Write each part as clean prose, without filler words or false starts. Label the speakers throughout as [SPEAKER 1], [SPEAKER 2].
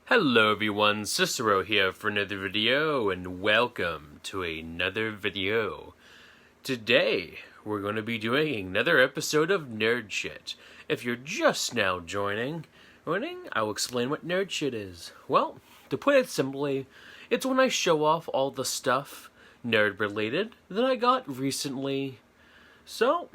[SPEAKER 1] Hello everyone, Cicero here for another video, and welcome to another video. Today, we're going to be doing another episode of Nerd Shit. If you're just now joining, I will explain what nerd shit is. Well, to put it simply, it's when I show off all the stuff, nerd-related, that I got recently. So,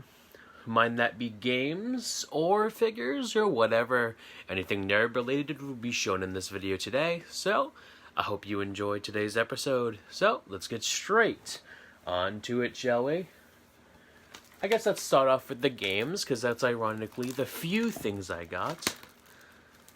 [SPEAKER 1] mind that be games or figures or whatever, anything nerd related will be shown in this video today. So I hope you enjoyed today's episode. So let's get straight on to it, shall we? I guess let's start off with the games, because that's ironically the few things I got.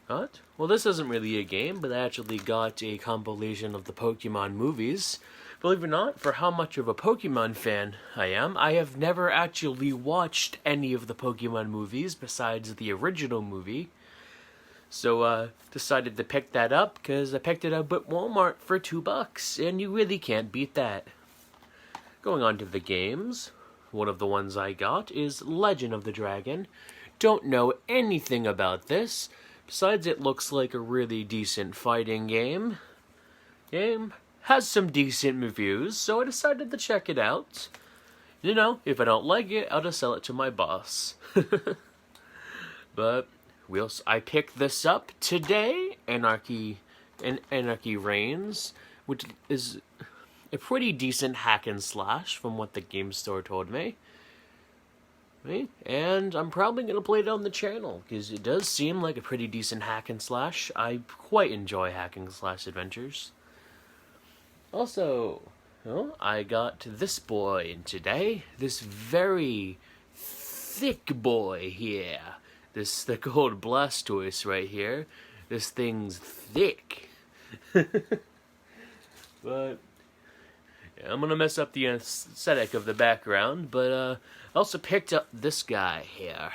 [SPEAKER 1] What? Well, this isn't really a game, but I actually got a compilation of the Pokemon movies. Believe it or not, for how much of a Pokemon fan I am, I have never actually watched any of the Pokemon movies besides the original movie. So, decided to pick that up, because I picked it up at Walmart for $2, and you really can't beat that. Going on to the games, one of the ones I got is Legend of the Dragon. Don't know anything about this, besides it looks like a really decent fighting game. Has some decent reviews, so I decided to check it out. You know, if I don't like it, I'll just sell it to my boss. But I picked this up today, Anarchy Reigns, which is a pretty decent hack and slash from what the game store told me. And I'm probably going to play it on the channel, because it does seem like a pretty decent hack and slash. I quite enjoy hack and slash adventures. Also, I got this boy today, this very thick boy here, this thick old Blastoise right here. This thing's thick. But yeah, I'm gonna mess up the aesthetic of the background, but I also picked up this guy here,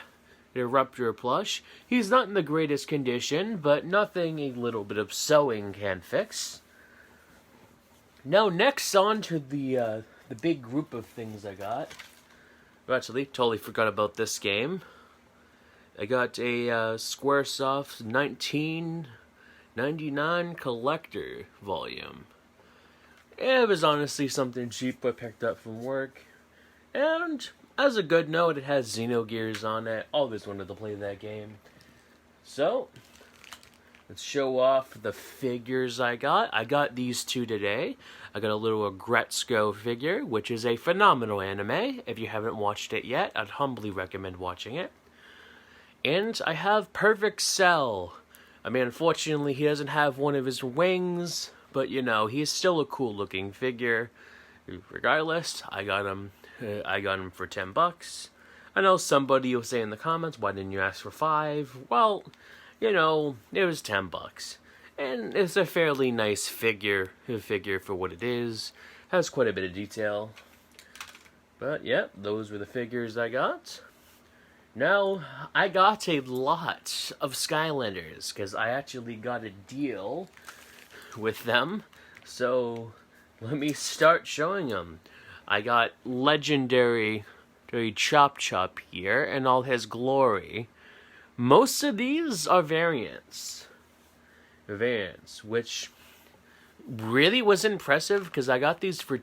[SPEAKER 1] the Eruptor plush. He's not in the greatest condition, but nothing a little bit of sewing can fix. Now, next on to the big group of things I got. Actually, totally forgot about this game. I got a Squaresoft 1999 collector volume. It was honestly something cheap I picked up from work. And as a good note, it has Xenogears on it. Always wanted to play that game. So, let's show off the figures I got. I got these two today. I got a little Gretzko figure, which is a phenomenal anime. If you haven't watched it yet, I'd humbly recommend watching it. And I have Perfect Cell. I mean, unfortunately, he doesn't have one of his wings, but you know, he's still a cool looking figure. Regardless, I got him for $10. I know somebody will say in the comments, why didn't you ask for $5? Well, you know, it was $10. And it's a fairly nice figure for what it is. Has quite a bit of detail. But, yeah, those were the figures I got. Now, I got a lot of Skylanders, because I actually got a deal with them. So, let me start showing them. I got Legendary Chop Chop here in all his glory. Most of these are variants, which really was impressive, because I got these for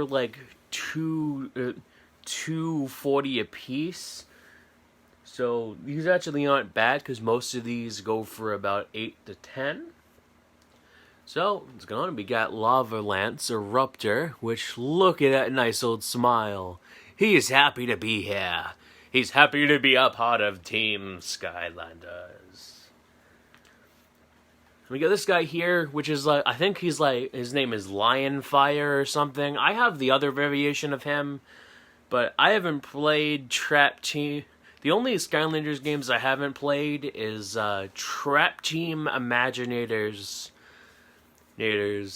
[SPEAKER 1] like $2.40 a piece. So these actually aren't bad, because most of these go for about $8 to $10. So it's going. We got Lava Lance Eruptor, which look at that nice old smile. He is happy to be here. He's happy to be a part of Team Skylanders. We got this guy here, which is like, I think his name is Lionfire or something. I have the other variation of him, but I haven't played Trap Team. The only Skylanders games I haven't played is Trap Team Imaginators and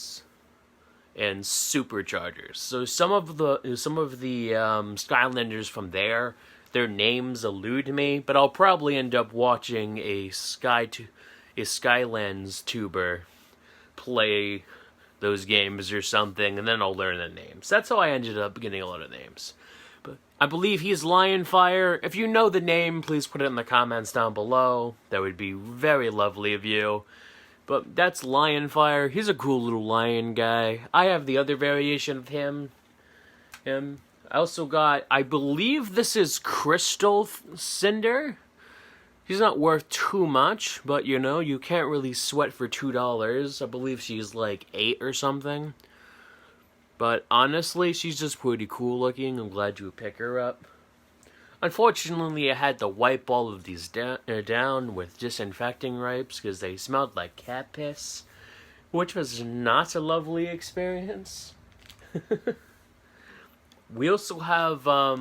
[SPEAKER 1] Superchargers. So some of the Skylanders from there, their names elude me, but I'll probably end up watching a Skylands tuber play those games or something, and then I'll learn the names. That's how I ended up getting a lot of names. But I believe he's Lionfire. If you know the name, please put it in the comments down below. That would be very lovely of you. But that's Lionfire. He's a cool little lion guy. I have the other variation of him. I also got, I believe this is Crystal Cinder. She's not worth too much, but you know, you can't really sweat for $2. I believe she's like 8 or something. But honestly, she's just pretty cool looking. I'm glad you would pick her up. Unfortunately, I had to wipe all of these down with disinfecting wipes because they smelled like cat piss, which was not a lovely experience. We also have a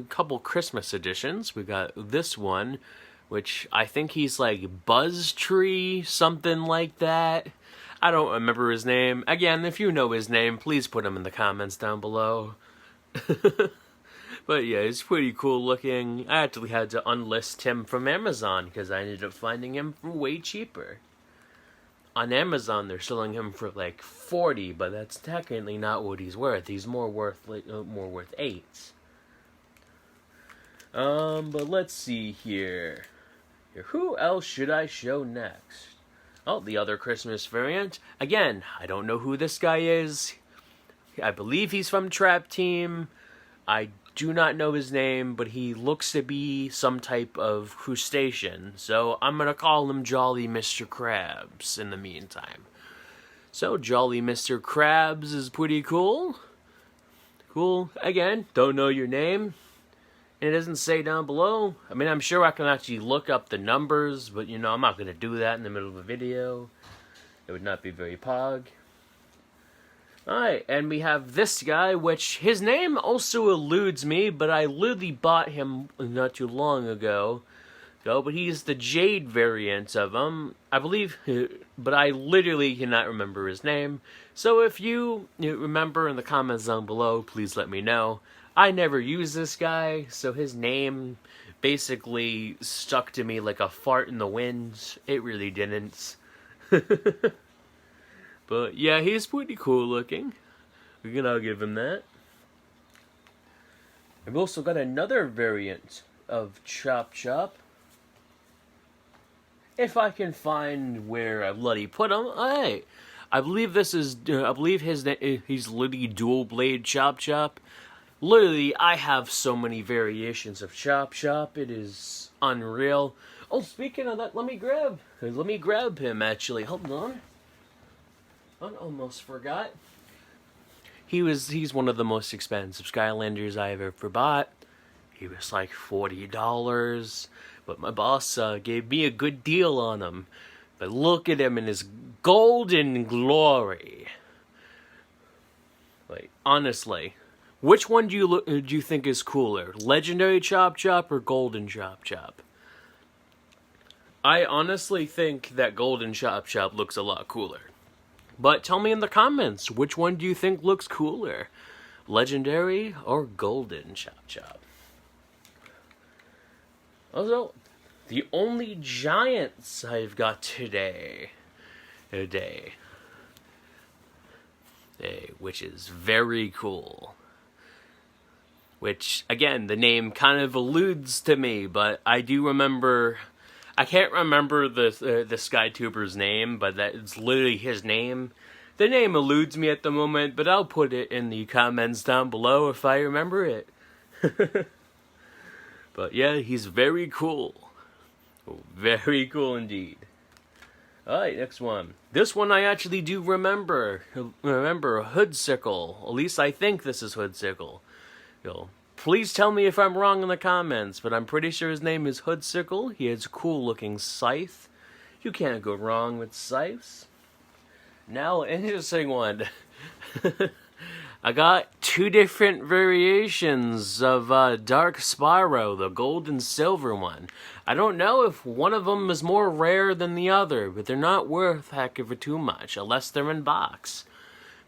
[SPEAKER 1] couple Christmas editions. We got this one, which I think he's like Buzz Tree, something like that. I don't remember his name. Again, if you know his name, please put him in the comments down below. But yeah, he's pretty cool looking. I actually had to unlist him from Amazon because I ended up finding him for way cheaper. On Amazon, they're selling him for like $40, but that's technically not what he's worth. He's more worth 8. But let's see here. Who else should I show next? Oh, the other Christmas variant. Again, I don't know who this guy is. I believe he's from Trap Team. I do not know his name, but he looks to be some type of crustacean. So I'm going to call him Jolly Mr. Krabs in the meantime. So Jolly Mr. Krabs is pretty cool. Cool. Again, don't know your name. And it doesn't say down below. I mean, I'm sure I can actually look up the numbers, but you know, I'm not going to do that in the middle of a video. It would not be very pog. Alright, and we have this guy, which his name also eludes me, but I literally bought him not too long ago. But he's the Jade variant of him, I believe, but I literally cannot remember his name. So if you remember in the comments down below, please let me know. I never used this guy, so his name basically stuck to me like a fart in the wind. It really didn't. But yeah, he's pretty cool looking. We can all give him that. I've also got another variant of Chop Chop. If I can find where I bloody put him, hey, I believe this is. I believe he's literally dual blade Chop Chop. Literally, I have so many variations of Chop Chop. It is unreal. Oh, speaking of that, let me grab him. Actually, hold on. I almost forgot. He's one of the most expensive Skylanders I've ever bought. He was like $40, but my boss gave me a good deal on him. But look at him in his golden glory. Like, honestly, which one do you think is cooler? Legendary Chop Chop or Golden Chop Chop? I honestly think that Golden Chop Chop looks a lot cooler. But tell me in the comments, which one do you think looks cooler? Legendary or Golden Chop Chop? Also, the only giants I've got today, which is very cool. Which, again, the name kind of alludes to me, but I do remember... I can't remember the SkyTuber's name, but that's literally his name. The name eludes me at the moment, but I'll put it in the comments down below if I remember it. But yeah, he's very cool. Very cool indeed. Alright, next one. This one I actually do remember. Remember Sickle. At least I think this is Sickle. Please tell me if I'm wrong in the comments, but I'm pretty sure his name is Sickle. He has a cool looking scythe. You can't go wrong with scythes. Now, an interesting one. I got 2 different variations of Dark Spyro, the gold and silver one. I don't know if one of them is more rare than the other, but they're not worth heck of too much, unless they're in box.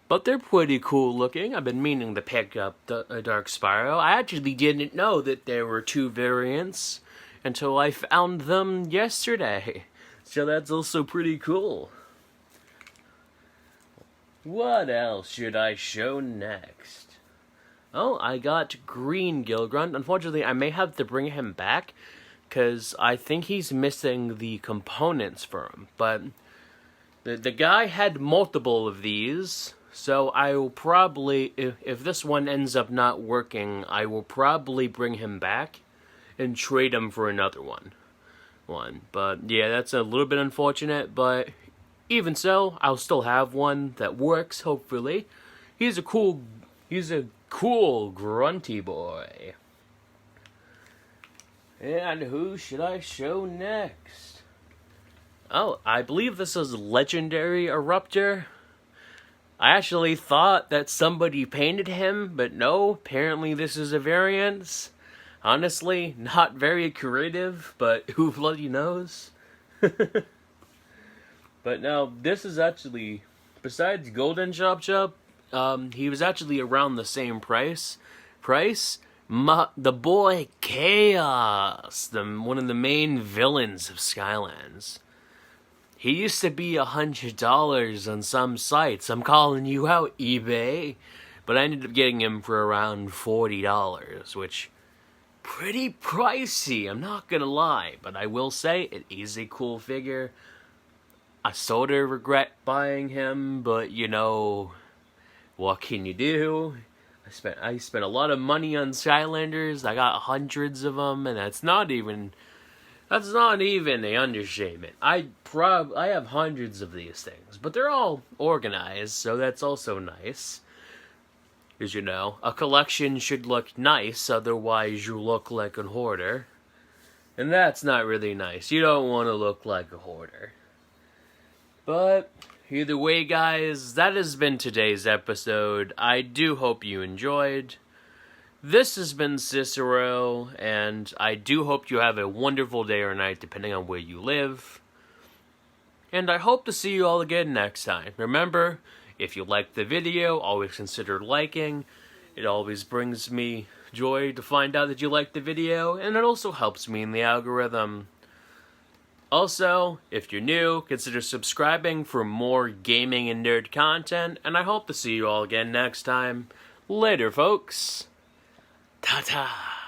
[SPEAKER 1] But they're pretty cool looking. I've been meaning to pick up the Dark Spyro. I actually didn't know that there were 2 variants until I found them yesterday. So that's also pretty cool. What else should I show next? Oh, I got green Gilgron. Unfortunately, I may have to bring him back, because I think he's missing the components for him. But the guy had multiple of these, so I will probably, if this one ends up not working, I will probably bring him back and trade him for another one. But yeah, that's a little bit unfortunate, but even so, I'll still have one that works, hopefully. He's a cool grunty boy. And who should I show next? Oh, I believe this is legendary Eruptor. I actually thought that somebody painted him, but no, apparently this is a variant. Honestly, not very creative, but who bloody knows? But no, this is actually, besides Golden Chop, he was actually around the same price. The boy Chaos, one of the main villains of Skylands. He used to be $100 on some sites. I'm calling you out, eBay. But I ended up getting him for around $40, which pretty pricey, I'm not gonna lie. But I will say, it is a cool figure. I sort of regret buying him, but you know, what can you do? I spent a lot of money on Skylanders. I got hundreds of them, and that's not even a understatement. I have hundreds of these things, but they're all organized, so that's also nice. Because, you know, a collection should look nice, otherwise you look like a hoarder. And that's not really nice. You don't want to look like a hoarder. But either way, guys, that has been today's episode. I do hope you enjoyed. This has been Cicero, and I do hope you have a wonderful day or night, depending on where you live. And I hope to see you all again next time. Remember, if you liked the video, always consider liking. It always brings me joy to find out that you liked the video, and it also helps me in the algorithm. Also, if you're new, consider subscribing for more gaming and nerd content, and I hope to see you all again next time. Later, folks. Ta-ta!